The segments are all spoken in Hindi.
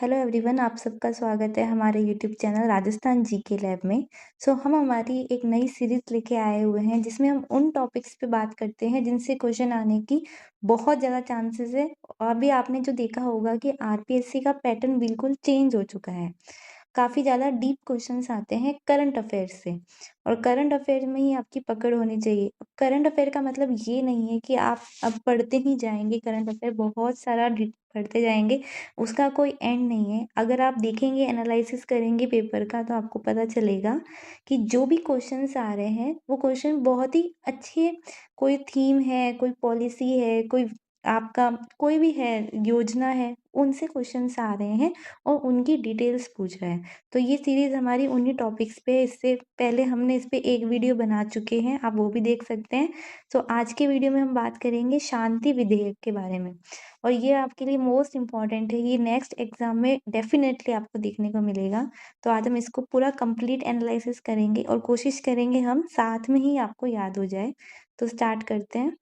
हेलो एवरीवन, आप सबका स्वागत है हमारे YouTube channel Rajasthan GK lab में। हम हमारी एक नई सीरीज लेके आए हुए हैं जिसमें हम उन टॉपिक्स पे बात करते हैं जिनसे क्वेश्चन आने की बहुत ज़्यादा चांसेस है। अभी आपने जो देखा होगा कि आरपीएससी का पैटर्न बिल्कुल चेंज हो चुका है। काफ़ी ज़्यादा डीप क्वेश्चंस आते हैं करंट अफेयर्स से, और करंट अफेयर में ही आपकी पकड़ होनी चाहिए। करंट अफेयर का मतलब ये नहीं है कि आप अब पढ़ते ही जाएंगे, करंट अफेयर बहुत सारा पढ़ते जाएंगे, उसका कोई एंड नहीं है। अगर आप देखेंगे, एनालिसिस करेंगे पेपर का, तो आपको पता चलेगा कि जो भी क्वेश्चंस आ रहे हैं वो क्वेश्चन बहुत ही अच्छे, कोई थीम है, कोई पॉलिसी है, कोई आपका कोई भी है, योजना है, उनसे क्वेश्चंस आ रहे हैं और उनकी डिटेल्स पूछ रहे हैं। तो ये सीरीज हमारी उन्हीं टॉपिक्स पे, इससे पहले हमने इस पे एक वीडियो बना चुके हैं, आप वो भी देख सकते हैं। आज के वीडियो में हम बात करेंगे शांति विधेयक के बारे में, और ये आपके लिए मोस्ट इम्पॉर्टेंट है। ये नेक्स्ट एग्जाम में डेफिनेटली आपको देखने को मिलेगा। तो आज हम इसको पूरा कंप्लीट एनालिसिस करेंगे और कोशिश करेंगे हम साथ में ही आपको याद हो जाए। तो स्टार्ट करते हैं।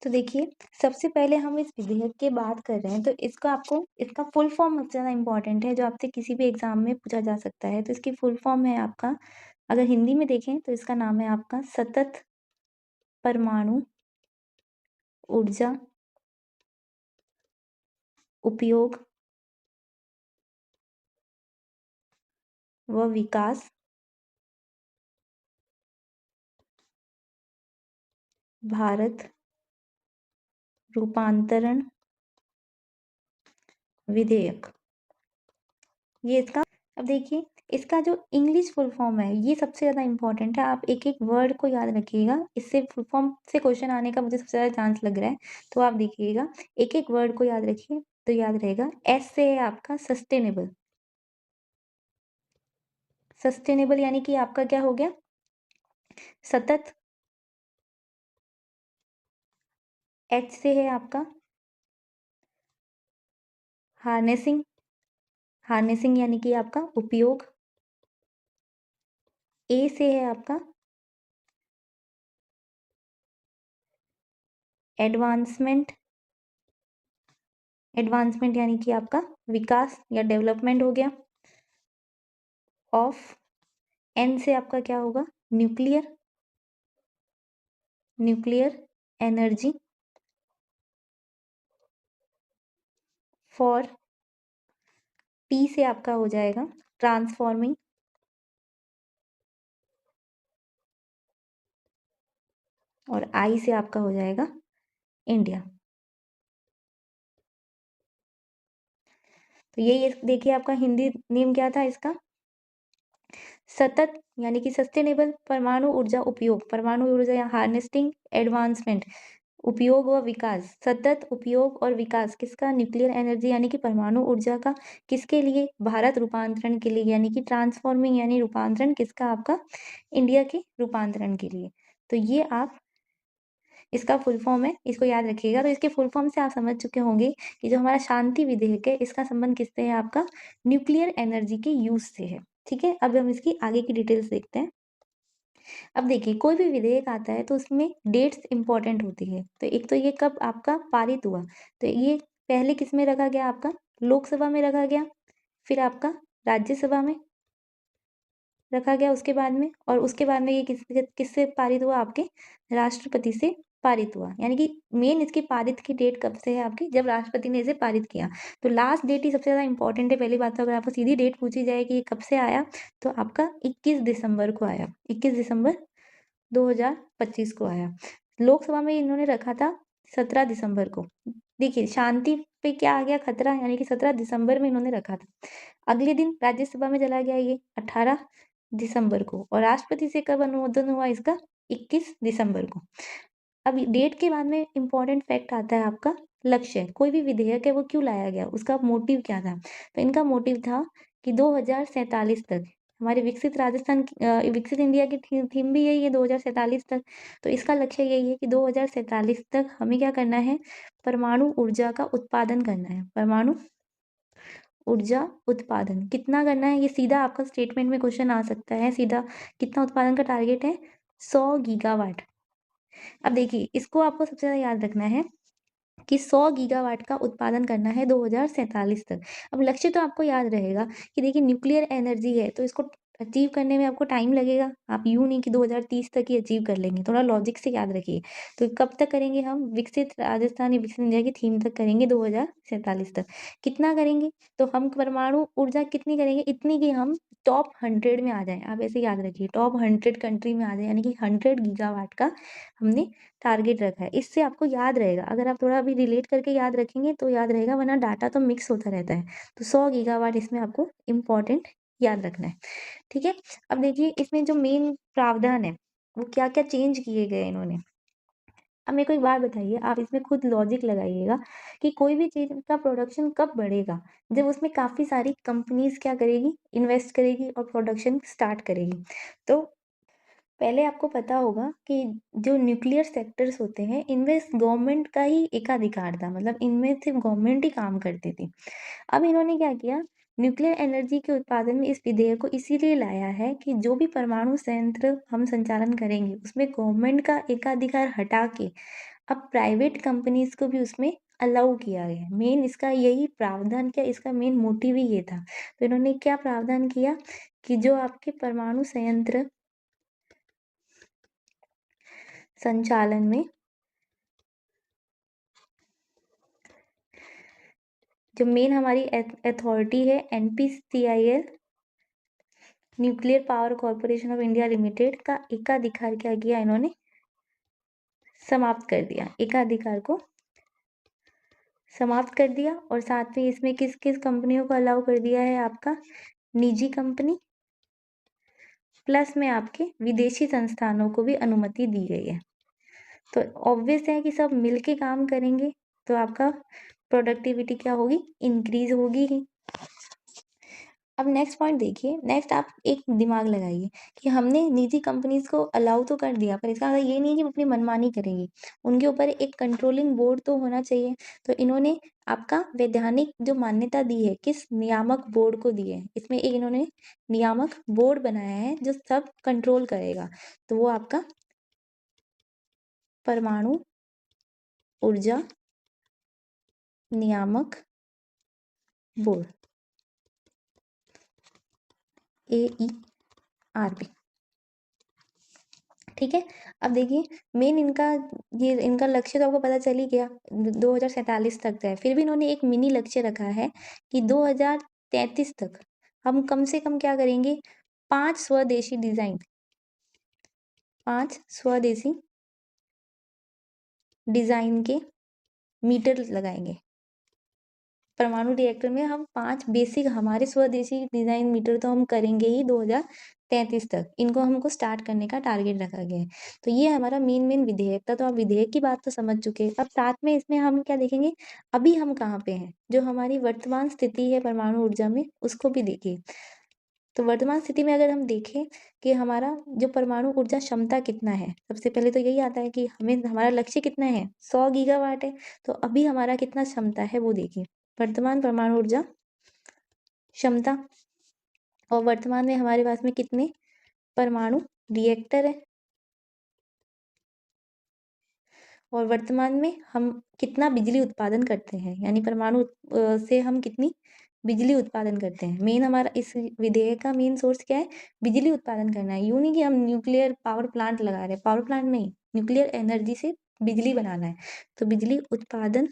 तो देखिए, सबसे पहले हम इस विधेयक की बात कर रहे हैं, तो इसका फुल फॉर्म सबसे ज़्यादा इम्पोर्टेंट है, जो आपसे किसी भी एग्जाम में पूछा जा सकता है। तो इसकी फुल फॉर्म है आपका, अगर हिंदी में देखें तो इसका नाम है आपका सतत परमाणु ऊर्जा उपयोग व विकास भारत रूपांतरण विधेयक, ये इसका। अब देखिए, इसका जो इंग्लिश फुल फॉर्म है ये सबसे ज़्यादा इंपॉर्टेंट है। आप एक एक वर्ड को याद रखिएगा, इससे फुल फॉर्म से क्वेश्चन आने का मुझे सबसे ज़्यादा चांस लग रहा है। तो आप देखिएगा, एक एक वर्ड को याद रखिए तो याद रहेगा। एस से है आपका सस्टेनेबल। सस्टेनेबल यानी कि आपका क्या हो गया, सतत। एच से है आपका हार्नेसिंग। हार्नेसिंग यानी कि आपका उपयोग। ए से है आपका एडवांसमेंट। एडवांसमेंट यानी कि आपका विकास या डेवलपमेंट हो गया। ऑफ। एन से आपका क्या होगा, nuclear. Nuclear energy. For. T से आपका हो जाएगा ट्रांसफॉर्मिंग। और आई से आपका हो जाएगा इंडिया। तो यही देखिए, आपका हिंदी नेम क्या था इसका, सतत यानी कि सस्टेनेबल परमाणु ऊर्जा उपयोग, परमाणु ऊर्जा या हार्नेस्टिंग एडवांसमेंट, उपयोग व विकास, सतत उपयोग और विकास किसका, न्यूक्लियर एनर्जी यानी कि परमाणु ऊर्जा का, किसके लिए, भारत रूपांतरण के लिए, यानी कि ट्रांसफॉर्मिंग यानी रूपांतरण किसका, आपका इंडिया के रूपांतरण के लिए। तो ये आप, इसका फुल फॉर्म है, इसको याद रखिएगा। तो इसके फुल फॉर्म से आप समझ चुके होंगे कि जो हमारा शांति विधेयक है इसका संबंध किससे है, आपका न्यूक्लियर एनर्जी के यूज से है। ठीक है, अब हम इसकी आगे की डिटेल्स देखते हैं। अब देखिए, कोई भी विधेयक आता है तो उसमें डेट्स इंपॉर्टेंट होती है। तो एक तो ये कब आपका पारित हुआ, तो ये पहले किस में रखा गया, आपका लोकसभा में रखा गया, फिर आपका राज्यसभा में रखा गया उसके बाद में, और उसके बाद में ये किससे पारित हुआ, आपके राष्ट्रपति से पारित हुआ। यानी कि मेन इसकी पारित की डेट कब से है आपकी, जब राष्ट्रपति ने इसे पारित किया। तो लास्ट डेट ही सबसे ज्यादा इंपॉर्टेंट है। पहली बात तो अगर आपको सीधी डेट पूछी जाए कि ये कब से आया, तो आपका 21 दिसंबर को आया। 21 दिसंबर 2025 को आया। लोकसभा में इन्होंने रखा था 17 दिसंबर को। देखिए, शांति पे क्या आ गया, खतरा, यानी कि 17 दिसंबर में इन्होंने रखा था। अगले दिन राज्यसभा में चला गया ये 18 दिसंबर को, और राष्ट्रपति से कब अनुमोदन हुआ इसका, 21 दिसंबर को। अब डेट के बाद में इंपॉर्टेंट फैक्ट आता है आपका लक्ष्य। कोई भी विधेयक है वो क्यों लाया गया, उसका मोटिव क्या था। तो इनका मोटिव था कि 2047 तक हमारे विकसित इंडिया की थीम भी यही है, 2047 तक। तो इसका लक्ष्य यही है कि 2047 तक हमें क्या करना है, परमाणु ऊर्जा का उत्पादन करना है। परमाणु ऊर्जा उत्पादन कितना करना है, ये सीधा आपका स्टेटमेंट में क्वेश्चन आ सकता है सीधा। कितना उत्पादन का टारगेट है, 100 गीगावाट। अब देखिए, इसको आपको सबसे ज्यादा याद रखना है कि 100 गीगावाट का उत्पादन करना है 2047 तक। अब लक्ष्य तो आपको याद रहेगा कि देखिए न्यूक्लियर एनर्जी है, तो इसको अचीव करने में आपको टाइम लगेगा। आप यूँ नहीं कि 2030 तक ही अचीव कर लेंगे, थोड़ा लॉजिक से याद रखिए। तो कब तक करेंगे हम? विकसित राजस्थान या विकसित इंडिया की थीम तक करेंगे 2047 तक। कितना करेंगे? तो हम परमाणु ऊर्जा कितनी करेंगे? इतनी कि हम टॉप 100 में आ जाएँ। आप ऐसे याद रखिए, टॉप 100 कंट्री में आ जाएँ, यानी कि 100 गीगावाट का हमने टारगेट रखा है। इससे आपको याद रहेगा, अगर आप थोड़ा अभी रिलेट करके याद रखेंगे तो याद रहेगा, वरना डाटा तो मिक्स होता रहता है। तो 100 गीगावाट इसमें आपको इम्पोर्टेंट याद रखना है, ठीक है? अब देखिए इसमें जो मेन प्रावधान है, वो क्या-क्या चेंज किए गए इन्होंने। अब मेरे को एक बात बताइए, आप इसमें खुद लॉजिक लगाइएगा कि कोई भी चीज़ का प्रोडक्शन कब बढ़ेगा? जब उसमें काफ़ी सारी कंपनीज़ क्या करेगी? इन्वेस्ट करेगी और प्रोडक्शन स्टार्ट करेगी। तो पहले आपको पता होगा कि जो न्यूक्लियर सेक्टर्स होते हैं, इनमें गवर्नमेंट का ही एकाधिकार था, मतलब इनमें सिर्फ गवर्नमेंट ही काम करती थी। अब इन्होंने क्या किया, न्यूक्लियर एनर्जी के उत्पादन में इस विधेयक को इसीलिए लाया है कि जो भी परमाणु संयंत्र हम संचालन करेंगे, उसमें गवर्नमेंट का एकाधिकार हटा के अब प्राइवेट कंपनीज को भी उसमें अलाउ किया गया है। मेन इसका यही प्रावधान, क्या इसका मेन मोटिव ही ये था। तो इन्होंने क्या प्रावधान किया कि जो आपके परमाणु संयंत्र संचालन में जो मेन हमारी अथॉरिटी है, NPCIL, nuclear power corporation of India limited का एकाधिकार क्या किया इन्होंने? समाप्त कर दिया। एकाधिकार को समाप्त कर दिया, और साथ में इसमें किस किस कंपनियों को अलाउ कर दिया है? आपका निजी कंपनी प्लस में आपके विदेशी संस्थानों को भी अनुमति दी गई है। तो ऑब्वियस है कि सब मिलके काम करेंगे तो आपका प्रोडक्टिविटी क्या होगी? इंक्रीज होगी ही। अब नेक्स्ट पॉइंट देखिए, नेक्स्ट आप एक दिमाग लगाइए कि हमने निजी कंपनीज को अलाउ तो कर दिया, पर इसका मतलब ये नहीं है कि वो अपनी मनमानी करेंगी। उनके ऊपर एक कंट्रोलिंग बोर्ड तो होना चाहिए। तो इन्होंने आपका वैधानिक जो मान्यता दी है, किस नियामक बोर्ड को दी है? इसमें एक इन्होंने नियामक बोर्ड बनाया है जो सब कंट्रोल करेगा। तो वो आपका परमाणु ऊर्जा नियामक बोर्ड, AERB, ठीक है। अब देखिए मेन इनका लक्ष्य तो आपको पता चल ही गया, 2047 तक है। फिर भी इन्होंने एक मिनी लक्ष्य रखा है कि 2033 तक हम कम से कम क्या करेंगे? 5 स्वदेशी डिजाइन, 5 स्वदेशी डिजाइन के मीटर लगाएंगे। परमाणु रिएक्टर में हम 5 बेसिक हमारे स्वदेशी डिजाइन मीटर तो हम करेंगे ही 2033 तक। इनको हमको स्टार्ट करने का टारगेट रखा गया है। तो ये हमारा मेन विधेयक था। तो आप विधेयक की बात तो समझ चुके हैं। अब साथ में इसमें हम क्या देखेंगे, अभी हम कहाँ पे हैं, जो हमारी वर्तमान स्थिति है परमाणु ऊर्जा में, उसको भी देखिए। तो वर्तमान स्थिति में अगर हम देखें कि हमारा जो परमाणु ऊर्जा क्षमता कितना है, सबसे पहले तो यही आता है कि हमें हमारा लक्ष्य कितना है? 100 गीगावाट है। तो अभी हमारा कितना क्षमता है वो देखिए। वर्तमान परमाणु ऊर्जा क्षमता, और वर्तमान में हमारे पास में कितने परमाणु रिएक्टर है, और वर्तमान में हम कितना बिजली उत्पादन करते हैं, यानी परमाणु से हम कितनी बिजली उत्पादन करते हैं। मेन हमारा इस विधेयक का मेन सोर्स क्या है? बिजली उत्पादन करना है। यूँ नहीं कि हम न्यूक्लियर पावर प्लांट लगा रहे हैं, पावर प्लांट नहीं, न्यूक्लियर एनर्जी से बिजली बनाना है। तो बिजली उत्पादन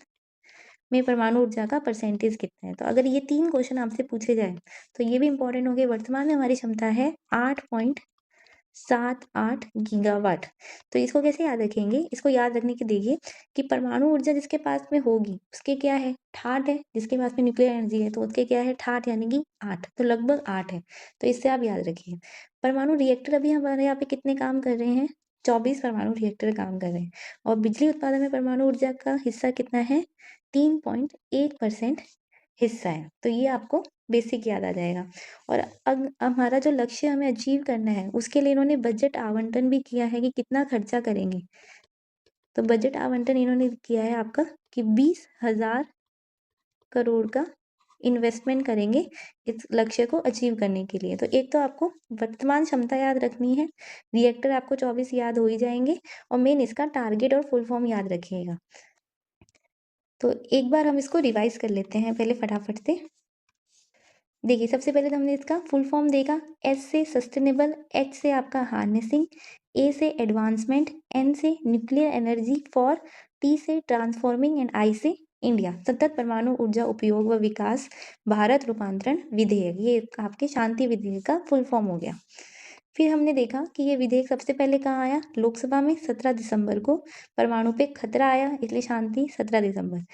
में परमाणु ऊर्जा का परसेंटेज कितना है? तो अगर ये 3 क्वेश्चन आपसे पूछे जाए तो ये भी इंपॉर्टेंट होंगे। वर्तमान में हमारी क्षमता है 8.78 गीगावाट। तो इसको कैसे याद रखेंगे? इसको याद रखने के देखिए कि परमाणु ऊर्जा जिसके पास में होगी उसके क्या है? 8 है। जिसके पास में न्यूक्लियर एनर्जी है तो उसके क्या है? 8, यानी कि 8, तो लगभग 8 है। तो इससे आप याद रखिए। परमाणु रिएक्टर अभी हमारे यहाँ पे कितने काम कर रहे हैं? 24 परमाणु रिएक्टर काम कर रहे हैं, और बिजली उत्पादन में परमाणु ऊर्जा का हिस्सा कितना है? 3.1% हिस्सा है। तो ये आपको बेसिक याद आ जाएगा। और अब हमारा जो लक्ष्य हमें अचीव करना है, उसके लिए इन्होंने बजट आवंटन भी किया है कि कितना खर्चा करेंगे। तो बजट आवंटन इन्होंने किया है आपका कि 20,000 करोड़ का इन्वेस्टमेंट करेंगे इस लक्ष्य को अचीव करने के लिए। तो एक तो आपको वर्तमान क्षमता याद रखनी है, रिएक्टर आपको 24 याद हो ही जाएंगे, और मेन इसका टारगेट और फुल फॉर्म याद रखिएगा। तो एक बार हम इसको रिवाइज़ कर लेते हैं पहले फटाफट से। देखिए, सबसे पहले तो हमने इसका फुल फॉर्म देखा। एस से सस्टेनेबल, एच से आपका हार्नेसिंग, ए से एडवांसमेंट, एन से न्यूक्लियर एनर्जी फॉर, टी से ट्रांसफॉर्मिंग एंड आई से इंडिया। सतत परमाणु ऊर्जा उपयोग व विकास भारत रूपांतरण विधेयक, ये आपके शांति विधेयक का फुल फॉर्म हो गया। फिर हमने देखा कि ये विधेयक सबसे पहले कहाँ आया, लोकसभा में 17 दिसंबर को। परमाणु पे खतरा आया इसलिए शांति 17 दिसंबर।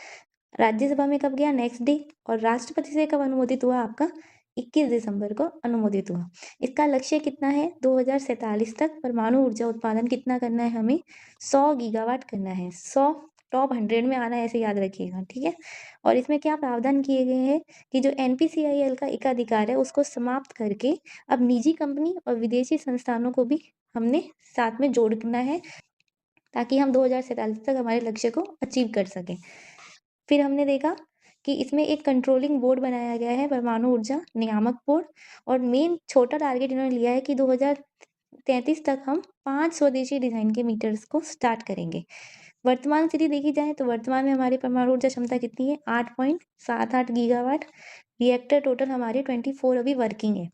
राज्यसभा में कब गया, नेक्स्ट डे। और राष्ट्रपति से कब अनुमोदित हुआ आपका, 21 दिसंबर को अनुमोदित हुआ। इसका लक्ष्य कितना है, 2047 तक परमाणु ऊर्जा उत्पादन कितना करना है हमें, 100 गीगावाट करना है। 100 टॉप 100 में आना है, ऐसे याद रखिएगा, ठीक है। और इसमें क्या प्रावधान किए गए हैं कि जो एनपीसीआईएल का एकाधिकार है उसको समाप्त करके अब निजी कंपनी और विदेशी संस्थानों को भी हमने साथ में जोड़ना है, ताकि हम 2047 तक हमारे लक्ष्य को अचीव कर सकें। फिर हमने देखा कि इसमें एक कंट्रोलिंग बोर्ड बनाया गया है, परमाणु ऊर्जा नियामक बोर्ड। और मेन छोटा टारगेट इन्होंने लिया है कि 2033 तक हम 5 स्वदेशी डिजाइन के मीटर्स को स्टार्ट करेंगे। वर्तमान स्थिति देखी जाए तो वर्तमान में हमारी परमाणु ऊर्जा क्षमता कितनी है, 8.78 गीगावाट। रिएक्टर टोटल हमारे 24 अभी वर्किंग है।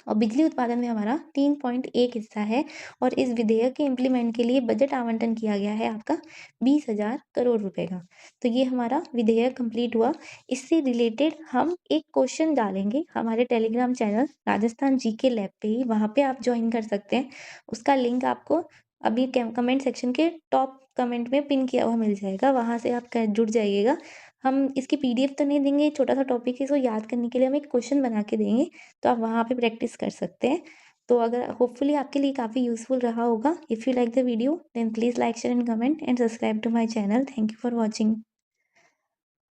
और बिजली उत्पादन में हमारा 3.1 हिस्सा है। और इस विधेयक के इम्प्लीमेंट के लिए बजट आवंटन किया गया है आपका 20,000 करोड़ रुपए का। तो ये हमारा विधेयक कंप्लीट हुआ। इससे रिलेटेड हम एक क्वेश्चन डालेंगे हमारे Telegram channel Rajasthan GK lab पे ही, वहाँ पे आप ज्वाइन कर सकते हैं। उसका लिंक आपको अभी कमेंट सेक्शन के टॉप कमेंट में पिन किया हुआ मिल जाएगा, वहाँ से आप जुड़ जाइएगा। हम इसकी पीडीएफ तो नहीं देंगे, छोटा सा टॉपिक है, इसको याद करने के लिए हम एक क्वेश्चन बना के देंगे, तो आप वहाँ पे प्रैक्टिस कर सकते हैं। तो अगर होपफुली आपके लिए काफ़ी यूज़फुल रहा होगा। If you like the video then please like share and comment and subscribe to my channel. Thank you for watching.